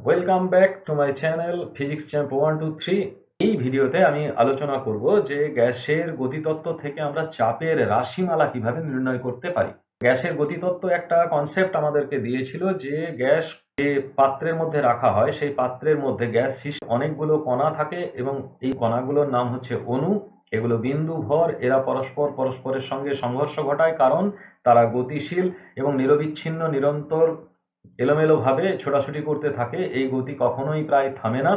Welcome back to my channel physics champ 123। এই ভিডিওতে আমি আলোচনা করব যে গ্যাসের গতিতত্ত্ব থেকে আমরা চাপের রাশিমালা কিভাবে নির্ণয় করতে পারি। গ্যাসের গতিতত্ত্ব একটা কনসেপ্ট আমাদেরকে দিয়েছিল যে গ্যাস যে পাত্রের মধ্যে রাখা হয় সেই পাত্রের মধ্যে গ্যাস অনেকগুলো কণা থাকে এবং এই কণাগুলোর নাম হচ্ছে অণু। এগুলো বিন্দু ভর, এরা পরস্পরের সঙ্গে সংঘর্ষ ঘটায় কারণ তারা গতিশীল এবং নিরবিচ্ছিন্ন নিরন্তর এলোমেলোভাবে ছোটাছুটি করতে থাকে। এই গতি কখনোই প্রায় থামে না,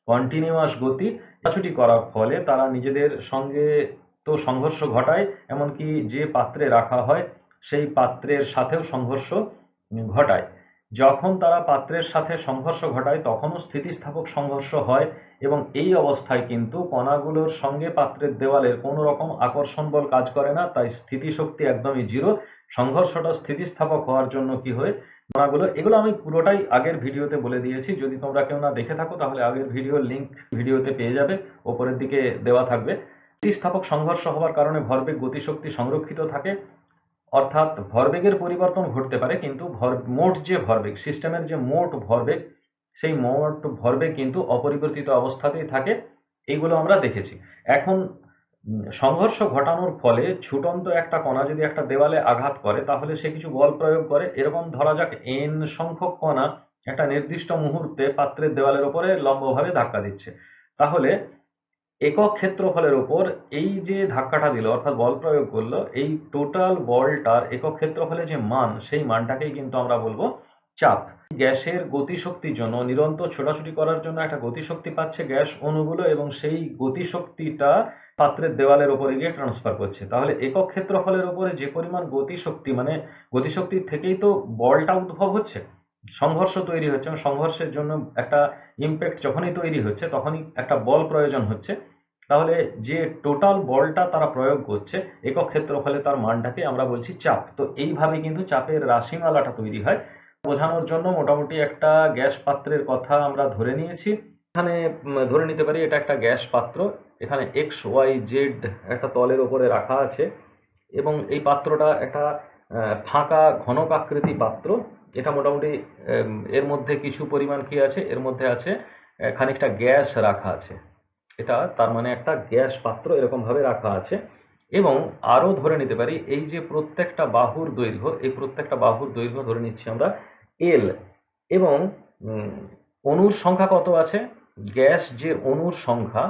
কন্টিনিউয়াস গতি। ছোটাছুটি করার ফলে তারা নিজেদের সঙ্গে তো সংঘর্ষ ঘটায়, এমনকি যে পাত্রে রাখা হয় সেই পাত্রের সাথেও সংঘর্ষ ঘটায়। যখন তারা পাত্রের সাথে সংঘর্ষ ঘটায় তখনও স্থিতিস্থাপক সংঘর্ষ হয় এবং এই অবস্থায় কিন্তু কণাগুলোর সঙ্গে পাত্রের দেওয়ালের কোনো রকম আকর্ষণ বল কাজ করে না, তাই স্থিতিশক্তি একদমই জিরো। সংঘর্ষটা স্থিতিস্থাপক হওয়ার জন্য কি হয়, এগুলো আমি পুরোটাই আগের ভিডিওতে বলে দিয়েছি। যদি তোমরা কেউ না দেখে থাকো তাহলে আগের ভিডিওর লিঙ্ক ভিডিওতে পেয়ে যাবে, ওপরের দিকে দেওয়া থাকবে। স্থিতিস্থাপক সংঘর্ষ হওয়ার কারণে ভরবেগ গতিশক্তি সংরক্ষিত থাকে, অর্থাৎ ভরবেগের পরিবর্তন ঘটতে পারে কিন্তু মোট যে ভরবেগ, সিস্টেমের যে মোট ভরবেগ, সেই মোট ভরবেগ কিন্তু অপরিবর্তিত অবস্থাতেই থাকে। এইগুলো আমরা দেখেছি। এখন সংঘর্ষ ঘটানোর ফলে ছুটন্ত একটা কণা যদি একটা দেওয়ালে আঘাত করে তাহলে সে কিছু বল প্রয়োগ করে। এরকম ধরা যাক n সংখ্যক কণা একটা নির্দিষ্ট মুহূর্তে পাত্রের দেওয়ালের উপরে লম্বভাবে ধাক্কা দিচ্ছে, তাহলে একক ক্ষেত্রফলের উপর এই যে ধাক্কাটা দিল অর্থাৎ বল প্রয়োগ করলো, এই টোটাল বলটার একক ক্ষেত্রফলে যে মান, সেই মানটাকেই কিন্তু আমরা বলবো চাপ। গ্যাসের গতিশক্তির জন্য নিরন্তর ছোটাছুটি করার জন্য একটা গতিশক্তি পাচ্ছে গ্যাস অণুগুলো এবং সেই গতিশক্তিটা পাত্রের দেওয়ালের উপরে গিয়ে ট্রান্সফার করছে। তাহলে একক ক্ষেত্রফলের উপরে যে পরিমাণ গতিশক্তি, মানে গতিশক্তির থেকেই তো বলটা উদ্ভব হচ্ছে, সংঘর্ষ তৈরি হচ্ছে এবং সংঘর্ষের জন্য একটা ইম্প্যাক্ট যখনই তৈরি হচ্ছে তখনই একটা বল প্রয়োজন হচ্ছে। তাহলে যে টোটাল বলটা তারা প্রয়োগ করছে একক ক্ষেত্রফলে, তার মানটাকে আমরা বলছি চাপ। তো এইভাবে কিন্তু চাপের রাশিমালাটা তৈরি হয়। বোঝানোর জন্য মোটামুটি একটা গ্যাস পাত্রের কথা আমরা ধরে নিয়েছি। এখানে ধরে নিতে পারি এটা একটা গ্যাস পাত্র। এখানে এক্স ওয়াই জেড একটা তলের ওপরে রাখা আছে এবং এই পাত্রটা একটা ফাঁকা ঘনক আকৃতি পাত্র। এটা মোটামুটি এর মধ্যে কিছু পরিমাণ কি আছে, এর মধ্যে আছে খানিকটা গ্যাস রাখা আছে। এটা তার মানে একটা গ্যাস পাত্র এরকম ভাবে রাখা আছে। এবং আরো ধরে নিতে পারি এই যে প্রত্যেকটা বাহুর দৈর্ঘ্য, এই প্রত্যেকটা বাহুর দৈর্ঘ্য ধরে নিচ্ছি আমরা এল। এবং অণুর সংখ্যা কত আছে, গ্যাস যে অণুর সংখ্যা,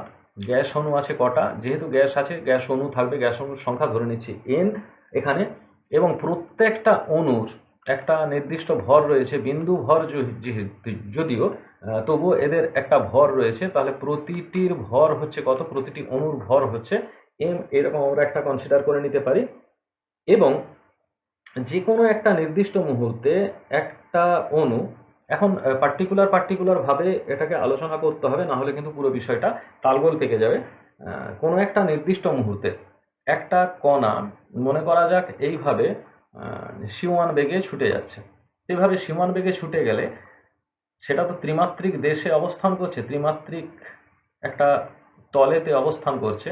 গ্যাস অণু আছে কটা, যেহেতু গ্যাস আছে গ্যাস অণু থাকবে, গ্যাস অণুর সংখ্যা ধরে নিচ্ছি এন এখানে। এবং প্রত্যেকটা অণুর একটা নির্দিষ্ট ভর রয়েছে, বিন্দু ভর যদিও তবুও এদের একটা ভর রয়েছে। তাহলে প্রতিটির ভর হচ্ছে কত, প্রতিটি অণুর ভর হচ্ছে এম, এরকম আমরা একটা কনসিডার করে নিতে পারি। এবং যে কোনো একটা নির্দিষ্ট মুহূর্তে একটা অণু, এখন পার্টিকুলার ভাবে এটাকে আলোচনা করতে হবে, না হলে কিন্তু পুরো বিষয়টা তালগোল পেকে যাবে। কোনো একটা নির্দিষ্ট মুহূর্তে একটা কণা, মনে করা যাক এইভাবে c1 বেগে ছুটে যাচ্ছে। এইভাবে c1 বেগে ছুটে গেলে সেটা তো ত্রিমাত্রিক দেশে অবস্থান করছে, ত্রিমাত্রিক একটা তলেতে অবস্থান করছে,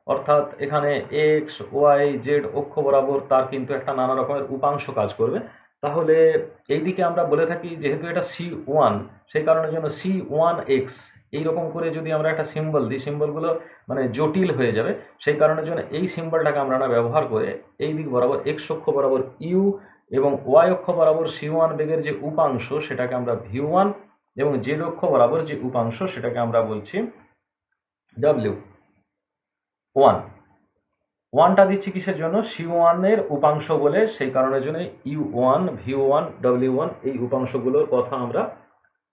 অর্থাৎ এখানে এক্স ওয়াই জেড অক্ষ বরাবর তার কিন্তু একটা নানা রকমের উপাংশ কাজ করবে। তাহলে এইদিকে আমরা বলে থাকি যেহেতু এটা c1, সেই কারণের জন্য c1x এইরকম করে যদি আমরা একটা সিম্বল দিই, সিম্বলগুলো মানে জটিল হয়ে যাবে, সেই কারণের জন্য এই সিম্বলটাকে আমরা না ব্যবহার করে এই দিক বরাবর এক্স অক্ষ বরাবর ইউ এবং ওয়াই অক্ষ বরাবর c1 বেগের যে উপাংশ সেটাকে আমরা v1 এবং জেড অক্ষ বরাবর যে উপাংশ সেটাকে আমরা বলছি w1। ওয়ানটা দিচ্ছি কিসের জন্য, c1 এর উপাংশ বলে, সেই কারণের জন্য u1 v1 w1 এই উপাংশগুলোর কথা আমরা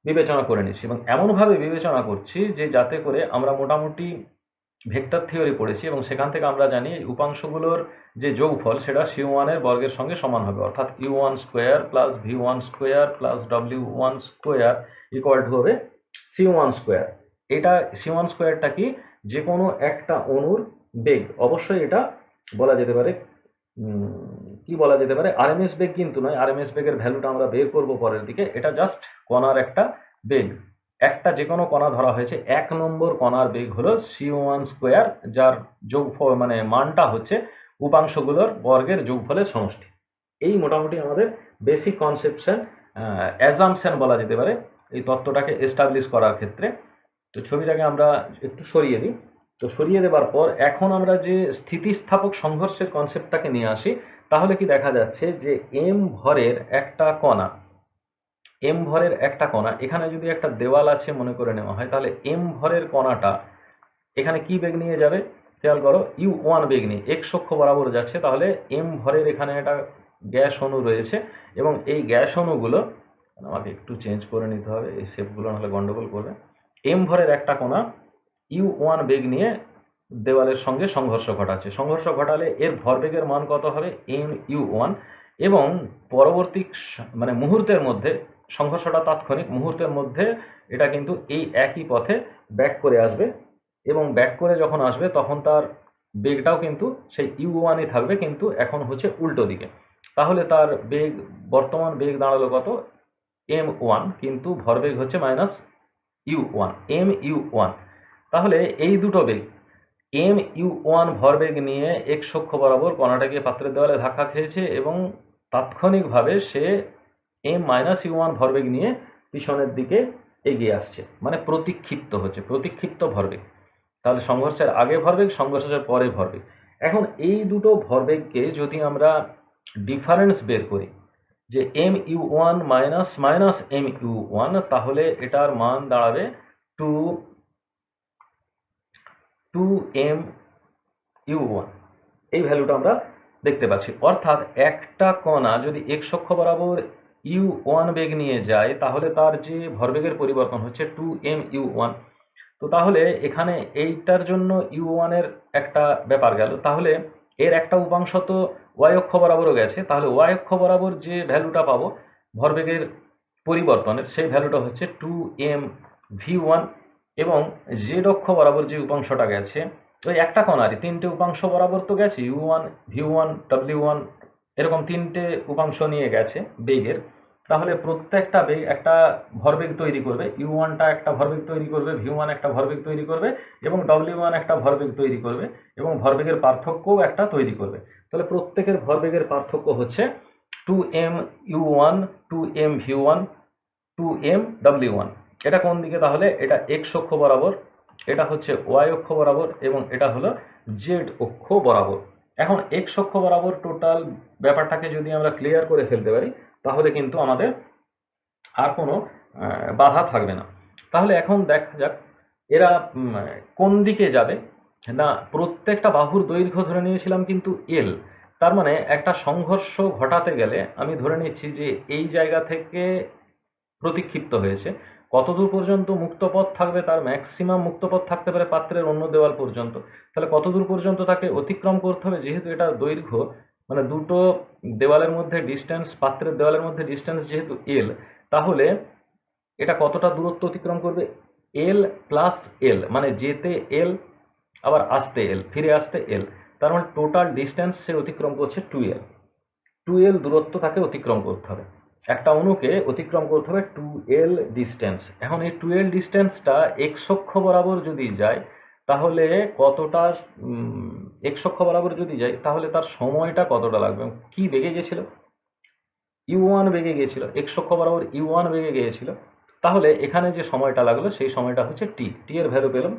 বিবেচনা করে নিচ্ছি। এবং এমনভাবে বিবেচনা করছি যে যাতে করে আমরা মোটামুটি ভেক্টর থিওরি পড়েছি এবং সেখান থেকে আমরা জানি এই উপাংশগুলোর যে যোগফল সেটা c1 এর বর্গের সঙ্গে সমান হবে, অর্থাৎ u1 square plus v1 square plus w1 square equal to হবে c1 স্কোয়ার। এটা c1 স্কোয়ারটা কি, যে কোনো একটা অণুর বেগ। অবশ্যই এটা বলা যেতে পারে কি বলা যেতে পারে, আরএমএস বেগ কিন্তু নয়, আরএমএস বেগের ভ্যালুটা আমরা বের করব পরের দিকে। এটা জাস্ট কণার একটা বেগ। একটা যে কোনো কণা ধরা হয়েছে, 1 নম্বর কণার বেগ হলো c1 স্কোয়ার, যার যোগফল মানে মানটা হচ্ছে উপাংশগুলোর বর্গের যোগফলের সমষ্টি। এই মোটামুটি আমাদের বেসিক কনসেপশন, অ্যাজাম্পশন বলা যেতে পারে, এই তত্ত্বটাকে এস্টাবলিশ করার ক্ষেত্রে। তো ছবিটাকে আমরা একটু সরিয়ে দিই। তো সরিয়ে দেবার পর এখন আমরা যে স্থিতিস্থাপক সংঘর্ষের কনসেপ্টটাকে নিয়ে আসি, তাহলে কি দেখা যাচ্ছে যে এম ভরের একটা কণা এখানে যদি একটা দেওয়াল আছে মনে করে নেওয়া হয়, তাহলে এম ভরের কণাটা এখানে কি বেগ নিয়ে যাবে খেয়াল করো, u1 বেগ নিয়ে x অক্ষ বরাবর যাচ্ছে। তাহলে এম ভরের এখানে একটা গ্যাস অণু রয়েছে এবং এই গ্যাস অণুগুলো আমাকে একটু চেঞ্জ করে নিতে হবে, এই শেপগুলো নাহলে গন্ডগোল করবে। এম ভরের একটা কণা u1 বেগ নিয়ে দেওয়ালের সঙ্গে সংঘর্ষ ঘটাচ্ছে। সংঘর্ষ ঘটালে এর ভরবেগের মান কত হবে, mu1, এবং পরবর্তী মানে মুহূর্তের মধ্যে, সংঘর্ষটা তাৎক্ষণিক, মুহূর্তের মধ্যে এটা কিন্তু এই একই পথে ব্যাক করে আসবে এবং ব্যাক করে যখন আসবে তখন তার বেগটাও কিন্তু সেই u1ই থাকবে, কিন্তু এখন হচ্ছে উল্টো দিকে। তাহলে তার বেগ, বর্তমান বেগ দাঁড়ালো কত, m1, কিন্তু ভরবেগ হচ্ছে মাইনাস u1, mu1। তাহলে এই দুটো বেগ mu1 ভরবেগ নিয়ে x অক্ষ বরাবর কণাটাকে পাত্রের দেওয়ালে ধাক্কা খেয়েছে এবং তাৎক্ষণিকভাবে সে m-u1 ভরবেগ নিয়ে পিছনের দিকে এগিয়ে আসছে, মানে প্রতিক্ষিপ্ত হচ্ছে, প্রতিক্ষিপ্ত ভরবেগ। তাহলে সংঘর্ষের আগে ভরবেগ, সংঘর্ষের পরে ভরবেগ। এখন এই দুটো ভরবেগকে যদি আমরা ডিফারেন্স বের করি যে mu1 মাইনাস mu1, তাহলে এটার মান দাঁড়াবে 2m(u1) এই ভ্যালুটা আমরা দেখতে পাচ্ছি। অর্থাৎ একটা কণা যদি x অক্ষ বরাবর u1 বেগ নিয়ে যায় তাহলে তার যে ভরবেগের পরিবর্তন হচ্ছে 2m(u1). তো তাহলে এখানে এইটার জন্য u1 এর একটা ব্যাপার গেল। তাহলে এর একটা উপাংশ তো y অক্ষ বরাবরও গেছে, তাহলে y অক্ষ বরাবর যে ভ্যালুটা পাবো ভরবেগের পরিবর্তনের, সেই ভ্যালুটা হচ্ছে 2m(v1), এবং z অক্ষ বরাবর যে উপাংশটা গেছে, ওই একটা কণারই তিনটে উপাংশ বরাবর তো গেছে, u1, v1, w1, এরকম তিনটে উপাংশ নিয়ে গেছে বেগের। তাহলে প্রত্যেকটা বেগ একটা ভরবেগ তৈরি করবে, u1টা একটা ভরবেগ তৈরি করবে, v1 একটা ভরবেগ তৈরি করবে এবং w1 একটা ভরবেগ তৈরি করবে, এবং ভরবেগের পার্থক্যও একটা তৈরি করবে। তাহলে প্রত্যেকের ভরবেগের পার্থক্য হচ্ছে 2m(u1), 2m(v1), 2m(w1). এটা কোন দিকে, তাহলে এটা x অক্ষ বরাবর, এটা হচ্ছে y অক্ষ বরাবর এবং এটা হলো z অক্ষ বরাবর। এখন x অক্ষ বরাবর টোটাল ব্যাপারটাকে যদি আমরা ক্লিয়ার করে ফেলতে পারি তাহলে কিন্তু আমাদের আর কোনো বাধা থাকবে না। তাহলে এখন দেখা যাক এরা কোন দিকে যাবে। না, প্রত্যেকটা বাহুর দৈর্ঘ্য ধরে নিয়েছিলাম কিন্তু l, তার মানে একটা সংঘর্ষ ঘটাতে গেলে আমি ধরে নিচ্ছি যে এই জায়গা থেকে প্রতিক্ষিপ্ত হয়েছে, কতদূর পর্যন্ত মুক্ত পথ থাকবে, তার ম্যাক্সিমাম মুক্ত পথ থাকতে পারে পাত্রের অন্য দেওয়াল পর্যন্ত। তাহলে কতদূর পর্যন্ত তাকে অতিক্রম করতে হবে, যেহেতু এটা দৈর্ঘ্য, মানে দুটো দেওয়ালের মধ্যে ডিস্টেন্স, পাত্রের দেওয়ালের মধ্যে ডিস্টেন্স যেহেতু l, তাহলে এটা কতটা দূরত্ব অতিক্রম করবে, l প্লাস l, মানে যেতে l আবার আসতে l, ফিরে আসতে l, তার মানে টোটাল ডিস্টেন্স সে অতিক্রম করছে 2l। 2l দূরত্ব তাকে অতিক্রম করতে হবে, একটা অণুকে অতিক্রম করতে হবে 2l ডিস্টেন্স। এখন এই 2l ডিস্টেন্সটা x অক্ষ বরাবর যদি যায় তাহলে কতটা, x অক্ষ বরাবর যদি যায় তাহলে তার সময়টা কতটা লাগবে, কি বেগে গেছিল, u1 বেগে গিয়েছিল, x অক্ষ বরাবর u1 বেগে গিয়েছিল। তাহলে এখানে যে সময়টা লাগলো সেই সময়টা হচ্ছে t, এর ভ্যালু পেলাম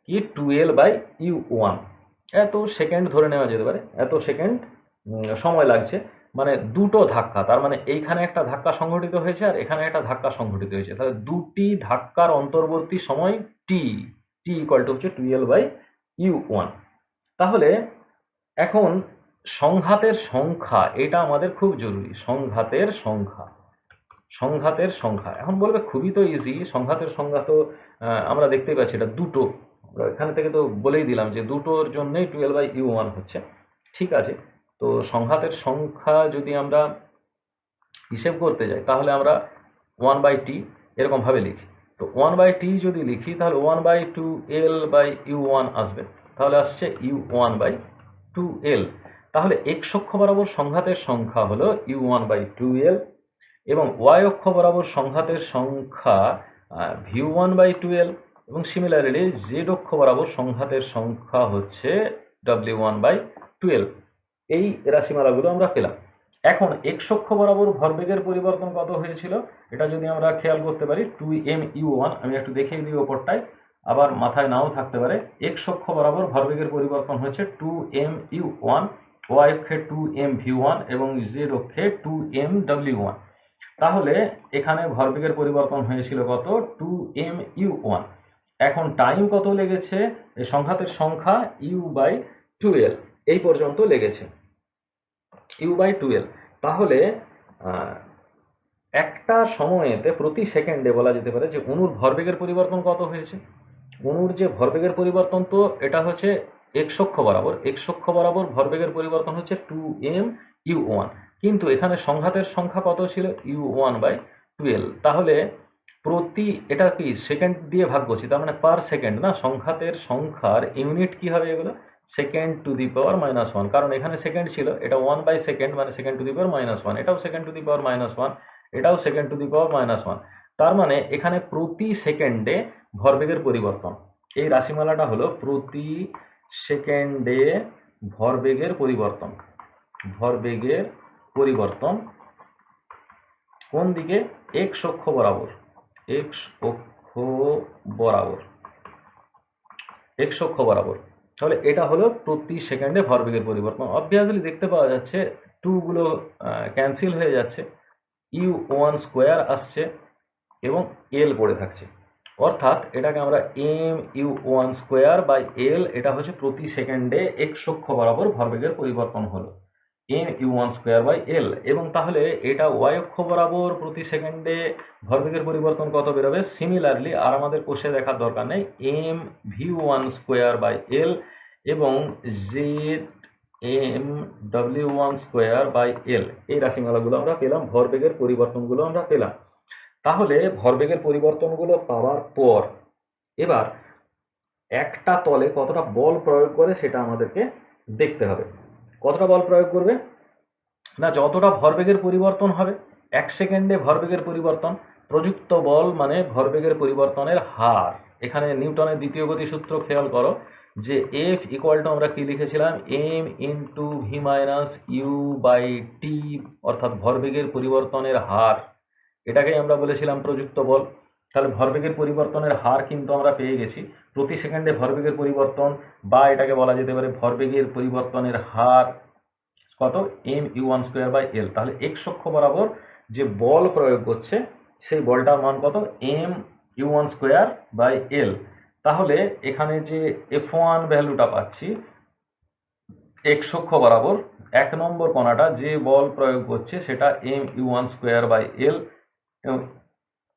কি 2l/u1, এত সেকেন্ড ধরে নেওয়া যেতে পারে, এত সেকেন্ড সময় লাগছে। মানে দুটো ধাক্কা, তার মানে এইখানে একটা ধাক্কা সংঘটিত হয়েছে আর এখানে একটা ধাক্কা সংঘটিত হয়েছে, তাহলে দুটি ধাক্কার অন্তর্বর্তী সময় t হচ্ছে 2l/u1। তাহলে এখন সংঘাতের সংখ্যা, এটা আমাদের খুব জরুরি, সংঘাতের সংখ্যা। এখন বলবে খুবই তো ইজি, সংঘাতের সংখ্যা তো আমরা দেখতেই পাচ্ছি এটা দুটো, এখান থেকে তো বলেই দিলাম যে দুটোর জন্যই 12/u1 হচ্ছে। ঠিক আছে, তো সংঘাতের সংখ্যা যদি আমরা হিসেব করতে যাই তাহলে আমরা 1/t এরকম ভাবে লিখি। তো 1/t যদি লিখি তাহলে 1/2l/u1 আসবে, তাহলে আসছে u1/2l। তাহলে x অক্ষ বরাবর সংঘাতের সংখ্যা হলো u1/2l এবং y অক্ষ বরাবর সংঘাতের সংখ্যা v1/2l, এবং সিমিলারলি z অক্ষ বরাবর সংঘাতের সংখ্যা হচ্ছে w1/2l। এই রাশিমালাগুলো আমরা পেলাম। এখন এক্স অক্ষ বরাবর ভরবেগের পরিবর্তন কত হয়েছিল এটা যদি আমরা খেয়াল করতে পারি 2m(u1), আমি একটু দেখিয়ে দিই ওপরটায়, আবার মাথায় নাও থাকতে পারে। এক্স অক্ষ বরাবর ভরবেগের পরিবর্তন হচ্ছে 2m(u1), ওয়াই অক্ষে 2m(v1) এবং জেড অক্ষে 2m(w1). তাহলে এখানে ভরবেগের পরিবর্তন হয়েছিল কত, 2m(u1). এখন টাইম কত লেগেছে, এই সংঘাতের সংখ্যা u/12 এই পর্যন্ত লেগেছে, u/12। তাহলে একটা সময়েতে প্রতি সেকেন্ডে বলা যেতে পারে যে অণুর ভরবেগের পরিবর্তন কত হয়েছে। অণুর যে ভরবেগের পরিবর্তন, তো এটা হচ্ছে এক্স অক্ষ বরাবর ভরবেগের পরিবর্তন হচ্ছে 2m(u1), কিন্তু এখানে সংঘাতের সংখ্যা কত ছিল, u1/12। তাহলে এটা কি সেকেন্ড দিয়ে ভাগ করছি, তার মানে পার সেকেন্ড না, সংঘাতের সংখ্যার ইউনিট কি হবে এগুলো, সেকেন্ড টু দি পাওয়ার -1, কারণ এখানে সেকেন্ড ছিল, এটা 1/সেকেন্ড মানে সেকেন্ড টু দি পাওয়ার -1, এটাও সেকেন্ড টু দি পাওয়ার -1, এটাও সেকেন্ড টু দি পাওয়ার -1। তার মানে এখানে প্রতি সেকেন্ডে ভরবেগের পরিবর্তন, এই রাশিমালাটা হলো প্রতি সেকেন্ডে ভরবেগের পরিবর্তন কোন দিকে, এক্স অক্ষ বরাবর। তাহলে এটা হলো প্রতি সেকেন্ডে ভরবেগের পরিবর্তন। অবভিয়াসলি দেখতে পাওয়া যাচ্ছে 2 গুলো ক্যান্সেল হয়ে যাচ্ছে, u1² আসছে এবং l পড়ে থাকছে, অর্থাৎ এটাকে আমরা mu1²/l, এটা হচ্ছে প্রতি সেকেন্ডে এক্স অক্ষ বরাবর ভরবেগের পরিবর্তন হলো mu1²/l। এবং তাহলে এটা ওয়াই অক্ষ বরাবর প্রতি সেকেন্ডে ভরবেগের পরিবর্তন কত বেরোবে, সিমিলারলি আর আমাদের কোষে দেখার দরকার নেই, mv1²/l এবং zmw1²/l। এই রাশিমালাগুলো আমরা পেলাম, ভরবেগের পরিবর্তনগুলো আমরা পেলাম। তাহলে ভরবেগের পরিবর্তনগুলো পাওয়ার পর এবার একটা তলে কতটা বল প্রয়োগ করে সেটা আমাদেরকে দেখতে হবে। কতটা বল প্রয়োগ করবে না, যতটা ভরবেগের পরিবর্তন হবে 1 সেকেন্ডে ভরবেগের পরিবর্তন, প্রযুক্ত বল মানে ভরবেগের পরিবর্তনের হার। এখানে নিউটনের দ্বিতীয় গতিসূত্র খেয়াল করো যে F = আমরা কি লিখেছিলাম, m(v-u/t), অর্থাৎ ভরবেগের পরিবর্তনের হার, এটাকেই আমরা বলেছিলাম প্রযুক্ত বল। তাহলে ভরবেগের পরিবর্তনের হার কিন্তু আমরা পেয়ে গেছি, প্রতি সেকেন্ডে ভরবেগের পরিবর্তন, বা এটাকে বলা যেতে পারে ভরবেগের পরিবর্তনের হার কত, mu1²/l। তাহলে এক্স অক্ষ বরাবর যে বল প্রয়োগ করছে সেই বলটার মান কত, mu1²/l। তাহলে এখানে যে F1 ভ্যালুটা পাচ্ছি, এক্স অক্ষ বরাবর 1 নম্বর কণাটা যে বল প্রয়োগ করছে সেটা mu1²/l, এবং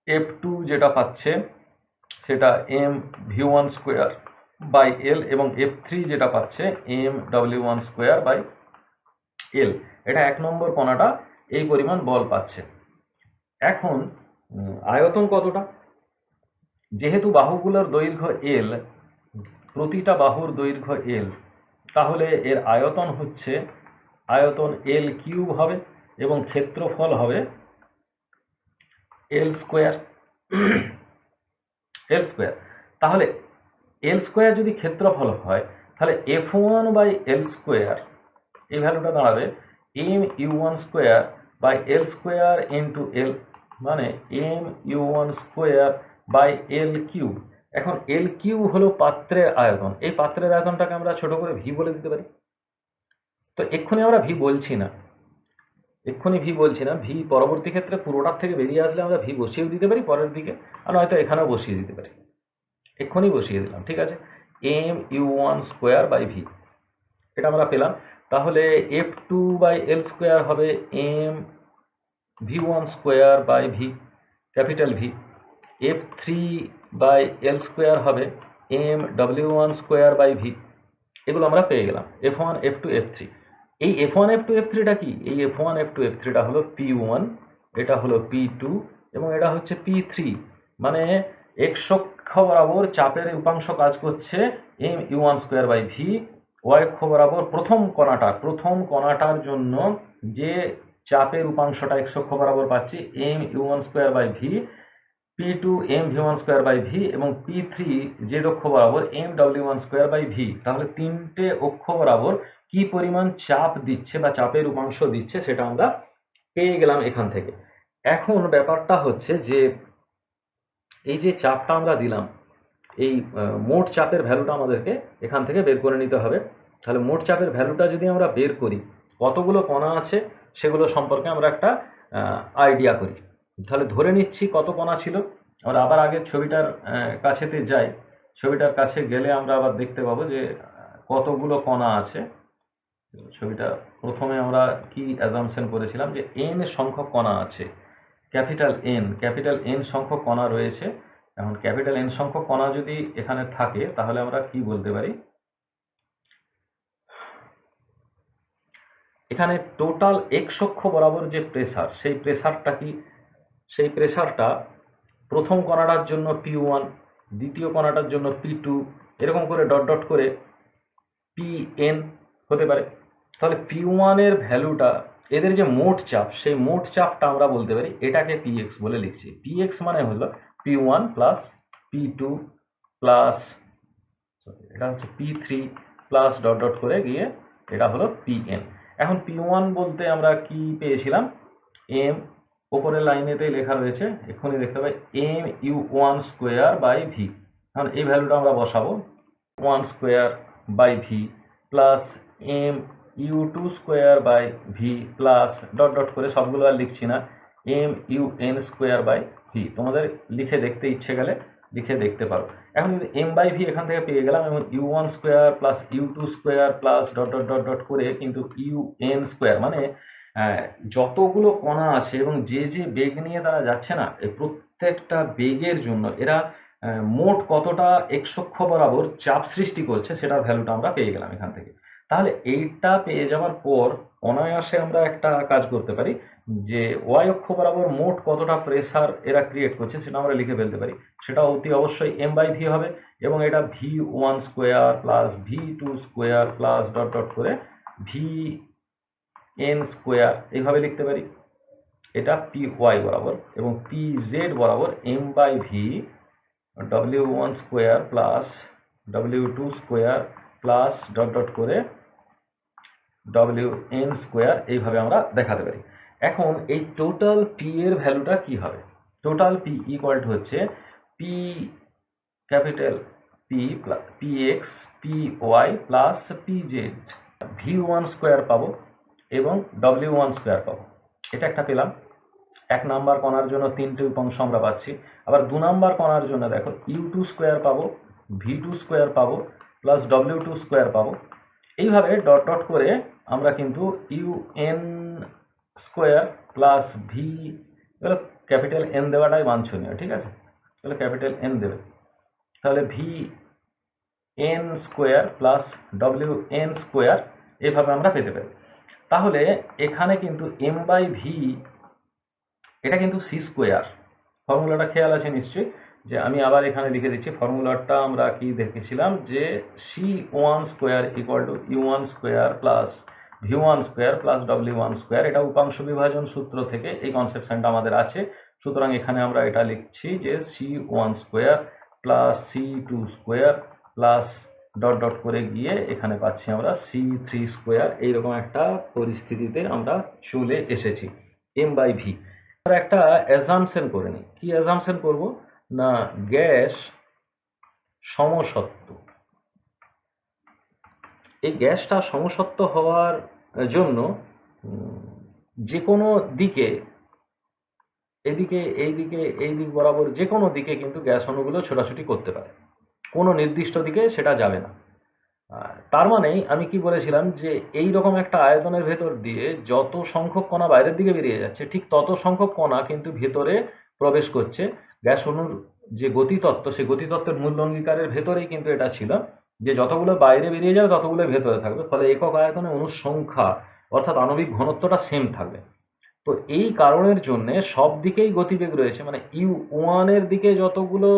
F2 যেটা পাচ্ছে সেটা mv1²/l, এবং F3 যেটা পাচ্ছে mw1²/l। এটা 1 নম্বর কণাটা এই পরিমাণ বল পাচ্ছে। এখন আয়তন কতটা, যেহেতু বাহুগুলোর দৈর্ঘ্য l, প্রতিটা বাহুর দৈর্ঘ্য l, তাহলে এর আয়তন হচ্ছে l³ হবে এবং ক্ষেত্রফল হবে l²। তাহলে l² যদি ক্ষেত্রফল হয়, তাহলে F1/l², এই ভ্যালুটা দাঁড়াবে mu1²/l² মানে mu1²/l³। এখন l³ হলো পাত্রের আয়তন, এই পাত্রের আয়তনটাকে আমরা ছোট করে ভি বলে দিতে পারি। তো এক্ষুনি আমরা ভি বলছি না, ভি পরবর্তী ক্ষেত্রে পুরোটার থেকে বেরিয়ে আসলে আমরা ভি বসিয়েও দিতে পারি পরের দিকে, আর নয়তো এখানেও বসিয়ে দিতে পারি। এক্ষুনি বসিয়ে দিলাম, ঠিক আছে, mu1²/v, এটা আমরা পেলাম। তাহলে F2/l² হবে mv1²/v, ক্যাপিটাল ভি। F3/l² হবে mw1²/v। এগুলো আমরা পেয়ে গেলাম, F1, F2, F3। এই F1, F2, F3টা কি, এই F1, F2, F3টা হলো P1, এটা হলো P2 এবং এটা হচ্ছে P3। মানে এক্স অক্ষ বরাবর চাপের উপাংশ কাজ করছে mu1²/v, ওয়াই অক্ষ বরাবর প্রথম কণাটার জন্য যে চাপের উপাংশটা এক্স অক্ষ বরাবর পাচ্ছি mu1²/v, P2 mv1²/v এবং P3 জেড অক্ষ বরাবর mw1²/v। তাহলে তিনটে অক্ষ বরাবর কি পরিমাণ চাপ দিচ্ছে বা চাপের উপাংশ দিচ্ছে সেটা আমরা পেয়ে গেলাম এখান থেকে। এখন ব্যাপারটা হচ্ছে যে এই যে চাপটা আমরা দিলাম, এই মোট চাপের ভ্যালুটা আমাদেরকে এখান থেকে বের করে নিতে হবে। তাহলে মোট চাপের ভ্যালুটা যদি আমরা বের করি, কতগুলো কণা আছে সেগুলো সম্পর্কে আমরা একটা আইডিয়া করি। তাহলে ধরে নিচ্ছি কত কণা ছিল। আমরা আবার আগের ছবিটার কাছেতে যাই। ছবিটার কাছে গেলে আমরা আবার দেখতে পাবো যে কতগুলো কণা আছে। ছবিটা প্রথমে আমরা কি অ্যাজাম্পশন করেছিলাম যে n সংখ্যক কণা আছে, ক্যাপিটাল এন সংখ্যক কণা রয়েছে। এখন ক্যাপিটাল এন সংখ্যক কণা যদি এখানে থাকে তাহলে আমরা কি বলতে পারি, এখানে টোটাল এক্স অক্ষ বরাবর যে প্রেসার, সেই প্রেসারটা কি, সেই প্রেসারটা প্রথম কণাটার জন্য P1, দ্বিতীয় কণাটার জন্য P2, এরকম করে ডট ডট করে Pn হতে পারে। তাহলে P1 এর ভ্যালুটা, এদের যে মোট চাপ, সেই মোট চাপটা আমরা বলতে পারি এটাকে Px বলে লিখছি। Px মানে হলো P1 প্লাস P2 প্লাস, এটা হচ্ছে P3 প্লাস ডট ডট করে গিয়ে এটা হলো Pn। এখন P1 বলতে আমরা কি পেয়েছিলাম, m, ওপরের লাইনেতেই লেখা রয়েছে, এক্ষুনি দেখতে পাই mu1 স্কোয়ার বাই ভি। এখন এই ভ্যালুটা আমরা বসাবো 1 square by V plus mu2 square by V plus dot dot করে, সবগুলো আর লিখছি না, mun স্কোয়ার বাই ভি। তোমাদের লিখে দেখতে ইচ্ছে গেলে লিখে দেখতে পারো। এখন যদি m বাই ভি এখান থেকে পেয়ে গেলাম, এবং u1 square plus u2 square plus dot dot dot dot করে কিন্তু un স্কোয়ার, মানে যতগুলো কণা আছে এবং যে যে বেগ নিয়ে তারা যাচ্ছে না, এই প্রত্যেকটা বেগের জন্য এরা মোট কতটা এক্স অক্ষ বরাবর চাপ সৃষ্টি করছে সেটার ভ্যালুটা আমরা পেয়ে গেলাম এখান থেকে। তাহলে এইটা পেয়ে যাওয়ার পর অনায়াসে আমরা একটা কাজ করতে পারি, যে ওয়াই অক্ষ বরাবর মোট কতটা প্রেসার এরা ক্রিয়েট করছে সেটা আমরা লিখে ফেলতে পারি। সেটা অতি অবশ্যই m বাই ভি হবে, এবং এটা v1 square plus v2 square plus dot dot করে vn স্কোয়ার, এইভাবে লিখতে পারি। এটা পি ওয়াই বরাবর, এবং পি জেড বরাবর m by V w1 square plus w2 square plus dot dot করে wn স্কোয়ার, এইভাবে আমরা দেখাতে পারি। এখন এই টোটাল পি এর ভ্যালুটা কি হবে? টোটাল পি ইকুয়াল টু হচ্ছে P capital P plus PX P Y plus P Z, v1 square পাবো এবং w1 স্কোয়ার পাবো। এটা একটা পেলাম। এক নাম্বার কণার জন্য তিনটে উপাংশ আমরা পাচ্ছি। আবার দু নাম্বার কণার জন্য দেখো u2 স্কোয়ার পাবো, v2 স্কোয়ার পাবো প্লাস w2 স্কোয়ার পাবো। এইভাবে ডট ডট করে আমরা কিন্তু un স্কোয়ার প্লাস ভি, এগুলো ক্যাপিটাল এন দেওয়াটাই বাঞ্ছনীয়, ঠিক আছে? তাহলে ক্যাপিটাল এন দেবে, তাহলে V N square plus wn square, এভাবে আমরা পেতে পারি। তাহলে এখানে কিন্তু m বাই ভি, এটা কিন্তু সি স্কোয়ার। ফর্মুলাটা খেয়াল আছে নিশ্চয়ই, যে আমি আবার এখানে লিখে দিচ্ছি। ফর্মুলাটা আমরা কি দেখেছিলাম, যে c1 square equal to u1 square plus v1 square plus w1 square. এটা উপাংশ বিভাজন সূত্র থেকে এই কনসেপশনটা আমাদের আছে। সুতরাং এখানে আমরা এটা লিখছি যে c1 square plus c2 square plus dot dot করে গিয়ে এখানে পাচ্ছি আমরা c3 স্কোয়ার। এইরকম একটা পরিস্থিতিতে আমরা চলে এসেছি m বাই ভি। একটা অ্যাজাম্পশন করে নিই। কি অ্যাজাম্পশন করব না, গ্যাস সমসত্ব। এই গ্যাসটা সমসত্ব হওয়ার জন্য যে কোনো দিকে, এদিকে এইদিকে এই দিক বরাবর যে কোনো দিকে কিন্তু গ্যাস অণুগুলো ছোটাছুটি করতে পারে, কোনো নির্দিষ্ট দিকে সেটা যাবে না। তার মানে আমি কি বলেছিলাম, যে এই রকম একটা আয়তনের ভেতর দিয়ে যত সংখ্যক কণা বাইরের দিকে বেরিয়ে যাচ্ছে, ঠিক তত সংখ্যক কণা কিন্তু ভেতরে প্রবেশ করছে। গ্যাস অণুর যে গতিতত্ত্ব, সেই গতিতত্ত্বের মূল অঙ্গীকারের ভেতরেই কিন্তু এটা ছিল, যে যতগুলো বাইরে বেরিয়ে যাবে ততগুলো ভেতরে থাকবে। ফলে একক আয়তনে অণুর সংখ্যা অর্থাৎ আণবিক ঘনত্বটা সেম থাকবে। তো এই কারণের জন্য সব দিকেই গতিবেগ রয়েছে, মানে u1 এর দিকে যতগুলো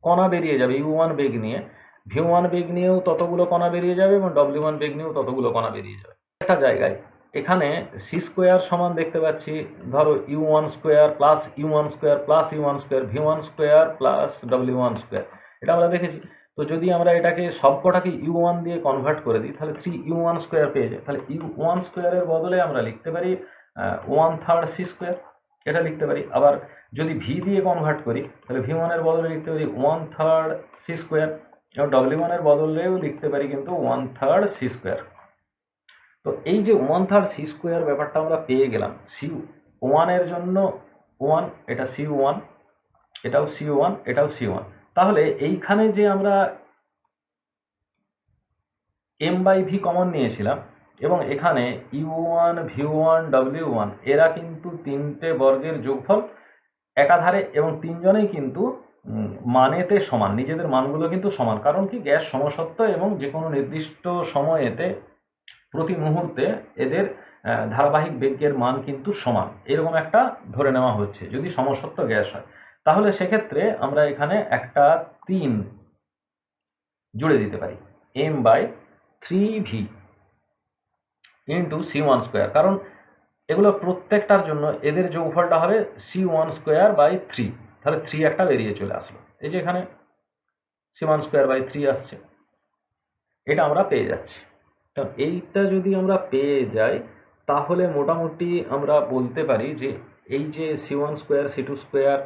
কণা বেরিয়ে যাবে u1 বেগ নিয়ে, v1 বেগ নিয়েও ততগুলো কণা বেরিয়ে যাবে, এবং w1 বেগ নিয়েও ততগুলো কণা বেরিয়ে যাবে। একটা জায়গায় এখানে সি স্কোয়ার সমান দেখতে পাচ্ছি, ধরো u1 square plus u1 square plus u1 square v1 square plus w1 square. এটা আমরা দেখেছি। তো যদি আমরা এটাকে সবকটাকে u1 দিয়ে কনভার্ট করে দিই তাহলে 3u1 স্কোয়ার পেয়ে যাই। তাহলে u1 স্কোয়ারের বদলে আমরা লিখতে পারি 1/3 c স্কোয়ার, এটা লিখতে পারি। আবার যদি v দিয়ে কনভার্ট করি তাহলে v1 এর বদলে লিখতে পারি 1/3 c স্কোয়ার, এবং w1 এর বদলেও লিখতে পারি কিন্তু 1/3 c স্কোয়ার। তো এই যে 1/3 c স্কোয়ার ব্যাপারটা আমরা পেয়ে গেলাম। c1 এর জন্য 1, এটা c1, এটাও c1, এটাও c1। তাহলে এইখানে যে আমরা m/v কমন নিয়েছিলাম এবং এখানে u1, v1, w1 এরা কিন্তু তিনটে বর্গের যোগফল একাধারে, এবং তিনজনেই কিন্তু মানেতে সমান, নিজেদের মানগুলো কিন্তু সমান। কারণ কি, গ্যাস সমসত্ব এবং যে কোনো নির্দিষ্ট সময়েতে প্রতি মুহূর্তে এদের ধারাবাহিক বেগের মান কিন্তু সমান, এরকম একটা ধরে নেওয়া হচ্ছে যদি সমসত্ব গ্যাস হয়। তাহলে সেক্ষেত্রে আমরা এখানে একটা 3 জুড়ে দিতে পারি, m/3v ইন্টু c1 স্কোয়ার, কারণ এগুলো প্রত্যেকটার জন্য এদের যোগফলটা হবে c1 স্কোয়ার বাই 3। তাহলে 3 একটা বেরিয়ে চলে আসলো, এই যে এখানে c1 স্কোয়ার বাই 3 আসছে, এটা আমরা পেয়ে যাচ্ছি। তো এইটা যদি আমরা পেয়ে যাই তাহলে মোটামুটি আমরা বলতে পারি যে এই যে c1 স্কোয়ার c2 স্কোয়ার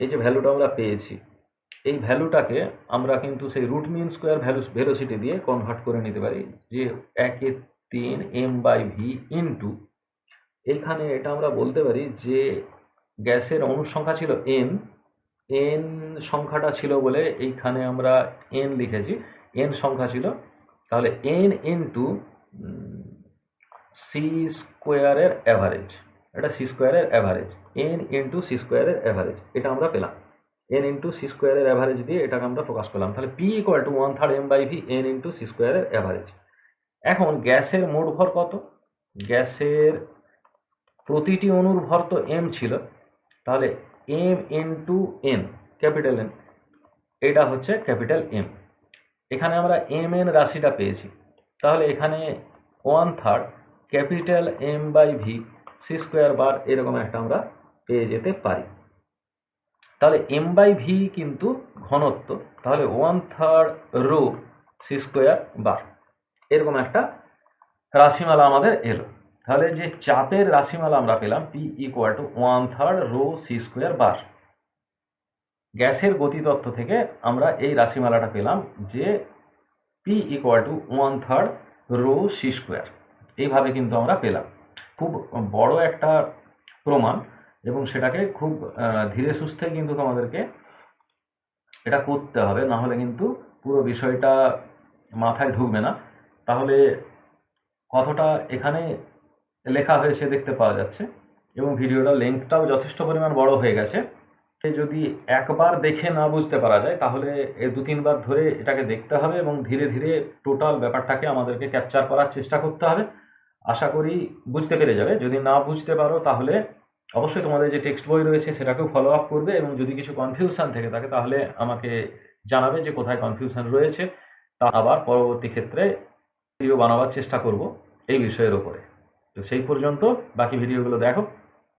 এই যে ভ্যালুটা আমরা পেয়েছি, এই ভ্যালুটাকে আমরা কিন্তু সেই রুট মিন স্কোয়ার ভেলোসিটি দিয়ে কনভার্ট করে নিতে পারি, যে 1/3 m/v ইন্টু এইখানে এটা আমরা বলতে পারি যে গ্যাসের অণুর সংখ্যা ছিল n সংখ্যাটা ছিল বলে এইখানে আমরা n লিখেছি, n সংখ্যা ছিল, তাহলে n ইন্টু c স্কোয়ারের অ্যাভারেজ, এটা c স্কোয়ারের অ্যাভারেজ, n ইন্টু c স্কোয়ারের অ্যাভারেজ, এটা আমরা পেলাম। n ইন্টু c স্কোয়ারের অ্যাভারেজ দিয়ে এটাকে আমরা প্রকাশ করলাম। তাহলে p equal to 1/3 m/v n into c স্কোয়ারের অ্যাভারেজ। এখন গ্যাসের মোট ভর কত? গ্যাসের প্রতিটি অণুর ভর তো m ছিল, তাহলে m into n, capital N, এটা হচ্ছে ক্যাপিটাল M। এখানে আমরা mn রাশিটা পেয়েছি, তাহলে এখানে 1/3 ক্যাপিটাল m/v c স্কোয়ার বার এরকম একটা আমরা পেয়ে যেতে পারি। তাহলে m/v কিন্তু ঘনত্ব, তাহলে 1/3 রো c স্কোয়ার বার, এরকম একটা রাশিমালা আমাদের এলো। তাহলে যে চাপের রাশিমালা আমরা পেলাম p equal to 1/3 rho c square bar. গ্যাসের গতিতত্ত্ব থেকে আমরা এই রাশিমালাটা পেলাম যে p equal to 1/3 rho c square, এইভাবে কিন্তু আমরা পেলাম। খুব বড় একটা প্রমাণ, এবং সেটাকে খুব ধীরে সুস্থে কিন্তু তোমাদেরকে এটা করতে হবে, না হলে কিন্তু পুরো বিষয়টা মাথায় ঢুকবে না। তাহলে কতটা এখানে লেখা হয়েছে দেখতে পাওয়া যাচ্ছে, এবং ভিডিওটা লেন্থটাও যথেষ্ট পরিমাণ বড় হয়ে গেছে। যদি একবার দেখে না বুঝতে পারা যায় তাহলে 2-3 বার ধরে এটাকে দেখতে হবে, এবং ধীরে ধীরে টোটাল ব্যাপারটাকে আমাদেরকে ক্যাপচার করার চেষ্টা করতে হবে। আশা করি বুঝতে পেরে যাবে। যদি না বুঝতে পারো তাহলে অবশ্যই তোমাদের যে টেক্সট বই রয়েছে সেটাকেও ফলো আপ করবে, এবং যদি কিছু কনফিউশন থেকে থাকে তাহলে আমাকে জানাবে যে কোথায় কনফিউশন রয়েছে, তা আবার পরবর্তী ক্ষেত্রে ভিডিও বানাবার চেষ্টা করব এই বিষয়ের উপরে। তো সেই পর্যন্ত বাকি ভিডিওগুলো দেখো।